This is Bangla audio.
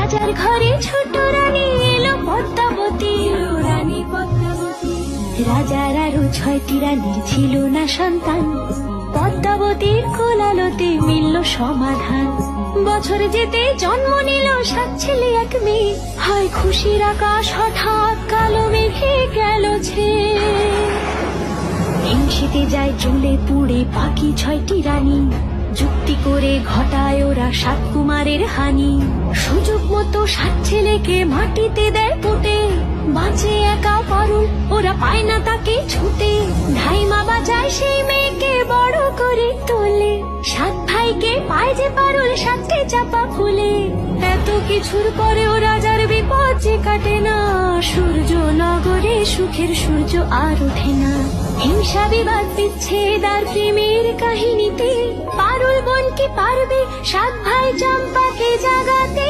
রাজার ঘরে ছোট রানী এলো পদ্মাবতী, রানী পদ্মাবতী। রাজার আরো 6টি রানীর ছিল না সন্তান, পদ্মাবতীর কোলালতে মিলল সমাধান। বছর যেতে জন্ম নিল 7 ছেলে 1 মেয়ে, হয় খুশির আকাশ হঠাৎ কালো মেঘে গেল ছেয়ে। হিংসেতে যায় জ্বলে পুড়ে বাকি 6টি রানী, যুক্তি করে ঘটায় ওরা 7 কুমারের হানি। সুযোগ মতো 7 ছেলেকে মাটিতে দেয় পুঁতে, বাঁচে একা পারুল, ওরা পায় না তাকে ছুটে। ধাইমা বাজায় সেই মেয়েকে বড় করে তোলে, 7 ভাইকে পায় যে পারুল 7টে চাপা ফুলে। এত কিছুর পরেও রাজার বিপদ যে কাটে না, সূর্য নগরে সুখের সূর্য আর ওঠে না। হিংসা বিবাদ বিচ্ছেদ আর প্রেমের কাহিনীতে পারুল বোন কি পারবে 7 ভাই চম্পাকে জাগাতে?